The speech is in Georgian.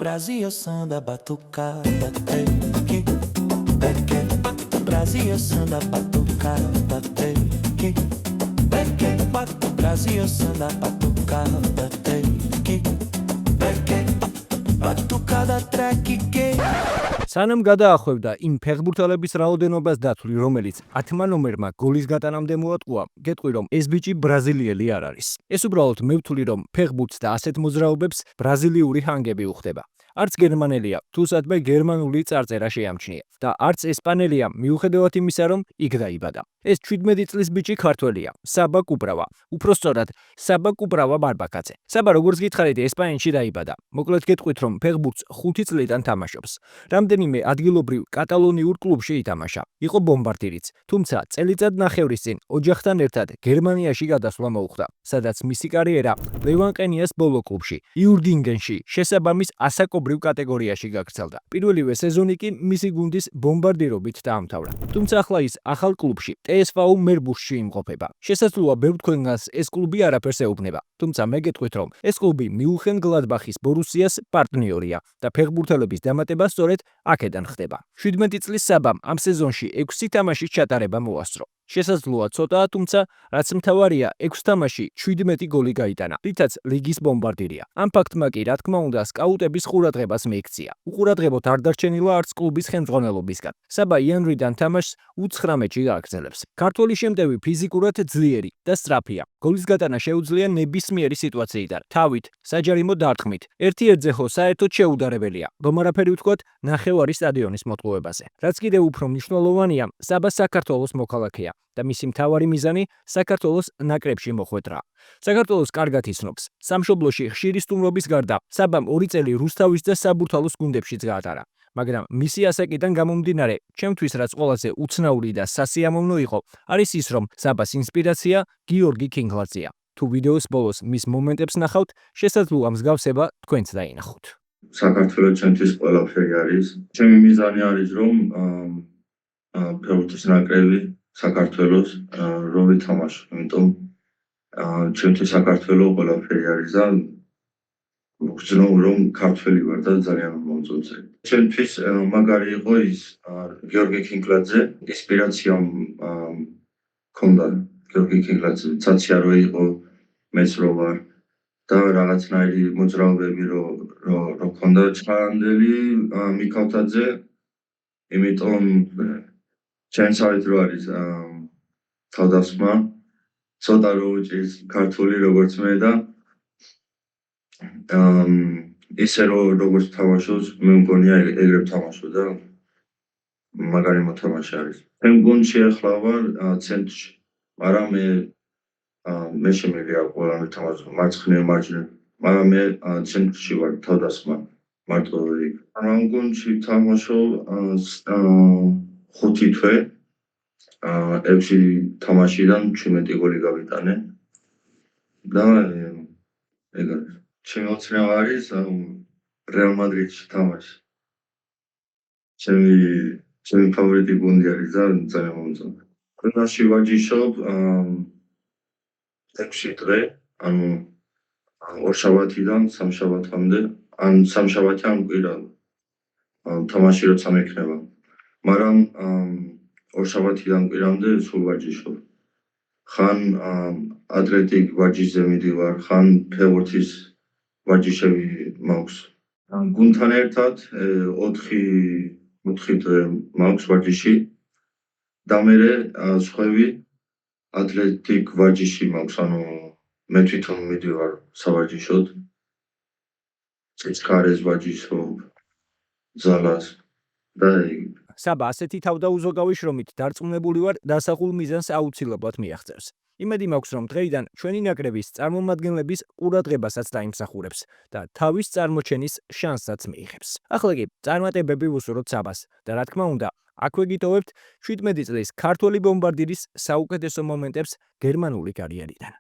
Brasil samba batucada, que Brasil samba batucada, que Brasil samba batucada, que batucada track que სანამ გადაახვევდა იმ ფეხბურთელების რაოდენობას დათვლი, რომელიც 10 ნომერმა გოლის გატანამდე მოატყუა, გეტყვი რომ ეს ბიჭი ბრაზილიელი არ არის. ეს უბრალოდ მე ვთვლი რომ ფეხბურთს და ასეთ მოძრაობებს ბრაზილიური ჰანგები უხდება. არც გერმანელია, თუ სადმე გერმანული წარწერა შეამჩნია და არც ესპანელია, მიუხედავად იმისა, რომ იქ დაიბადა. ეს 17 წლის ბიჭი ქართველია, საბა კუპრავა. უпростоრად, საბა კუპრავა ბარბაკაძე. საბა როგორც გითხარით, ესპანეთში დაიბადა. მოკლედ გეტყვით, რომ ფეხბურთს 5 წლიდან თამაშობს. რამდენიმე ადგილობრივ კატალონიურ კლუბში ითამაშა. იყო ბომბარდირიც, თუმცა წელიწად ნახევრის წინ ოჯახთან ერთად გერმანიაში გადასვლა მოუხდა, სადაც მისი კარიერა ლევანყენიას ბოლო კლუბში, იურდინგენში, შესაბამის ასაკობრივ კატეგორიაში გაგრძელდა. პირველივე სეზონი კი მისი გუნდის ბომბარდირობით დაამთავრა. თუმცა ახლა ის ახალ კლუბში, TSV მერბურგში იმყოფება. შესაძლოა ბევრ თქვენგანს ეს კლუბი არაფერს ეუბნება, თუმცა მე გეტყვით, რომ ეს კლუბი მიუნხენ-გლადბახის ბორუსიას პარტნიორია და ფეხბურთელების დამატება სწორედ აქედან ხდება. 17 წლის საბამ ამ სეზონში 6 თამაშის ჩატარება მოასწრო. შესაძლოა ცოტაა, თუმცა რაც მთავარია 6 თამაში 17 გოლი გაიტანა, რითაც ლიგის ბომბარდირია. ამ ფაქტმა კი რა თქმა უნდა სკაუტების ყურადღებას მიიქცია. უყურადღებოდ არ დარჩენილა არც კლუბის ხელმძღვანელობისგან. საბა იანვრიდან თამაშს U19-ში გააგრძელებს. ქართველი შემტევი ფიზიკურად ძლიერი და სწრაფია. გოლის გატანა შეუძლია ნებისმიერი სიტუაციიდან. თავით, საჯარიმო დარტყმით. ერთ-ერთზე ხო საერთოდ შეუდარებელია. რომ არაფერი ვთქვათ ნახევარი სტადიონის მოტყუებაზე. რაც კიდევ უფრო მნიშვნელოვანია, საბა საქართველოს მოქალაქეა და მისი მთავარი მიზანი საქართველოს ნაკრებში მოხვედრა. საქართველოს კარგად იცნობს. სამშობლოში ხშირი სტუმრობის გარდა, საბამ 2 წელი რუსთავის და საბურთალოს გუნდებშიც გაატარა. მაგრამ მისი ასაკიდან გამომდინარე, ჩემთვის რაც ყველაზე უცნაური და სასიამოვნო იყო, არის ის, რომ საბას ინსპირაცია გიორგი კინგლაძეა. თუ ვიდეოს ბოლოს მის მომენტებს ნახავთ, შესაძლოა მსგავსება თქვენც დაინახოთ. საქართველოს ჩემთვის ყველაფერი არის. ჩემი მიზანი არის, რომ ფეხბურთის ნაკრები საქართველოს რომ ვითამაშო, იმიტომ ჩემთვის საქართველოს ყველაფერი არის და ვგრძნობ რომ ქართველი ვარ და ძალიან მომწონს. ჩემთვის მაგარი იყო ის გიორგი კინგლაძე, ინსპირაცია მქონდა გიორგი კინგლაძე, ცაცია რო იყო, მეც რო ვარ და რაღაცნაირი მოძრაობები რო ქონდა ჩხანდელი მიკავთაძე, იმიტომ ჩემსავით რო არის თავდასხმა, ცოტა რო უჭირს ქართული როგორც მე და ისე როგორც თამაშობს, მე მგონია ეგრე ვთამაშო და მაგარი მოთამაშე არის. ჩემ გუნდში ახლა ვარ ცენტრში, მაგრამ მე შემიძლია ყველანი თამაშო მარცხნივ მარჯვნივ, მაგრამ მე ცენტრში ვარ თავდასხმა მარტო იქ. ამ გუნდში თამაშობ 5 თვე, 6 თამაშიდან 17 გოლი გავიტანე და ეგ არის. ჩემი ოცნება არის რეალ მადრიდში თამაში. ჩემი ფავორიტი გუნდი არის და ძალიან მომწონს. ქვეყანაში ვაჯიშობ 6 დღე, ანუ ორშაბათიდან სამშაბათამდე, ან სამშაბათი ან კვირა თამაში როცა მექნება. მაგრამ ორშაბათიდან კვირამდე სულ ვაჯიშობ. ხან ატლეტიკ ვაჯიშზე მიდივარ, ხან ფეხბურთის ვაჯიშები მაქვს. გუნდთან ერთად 4 დღე მაქვს ვაჯიში და მე სხვები ატლეტიკ ვაჯიში მაქვს, ანუ მე თვითონ მიდივარ სავაჯიშოდ. ციცხარეს ვაჯიშობ, ზალას და საბა ასეთი თავდაუზოგავი შრომით დარწმუნებული ვარ დასახულ მიზანს აუცილებლად მიაღწევს. იმედი მაქვს, რომ დღეიდან ჩვენი ნაკრების წარმომადგენლების ყურადღებასაც დაიმსახურებს და თავის წარმოჩენის შანსსაც მიიღებს. ახლა კი წარმატებები ვუსურვოთ საბას და რა თქმა უნდა, აქვე გიტოვებთ 17 წლის ქართველი ბომბარდირის საუკეთესო მომენტებს გერმანული კარიერიდან.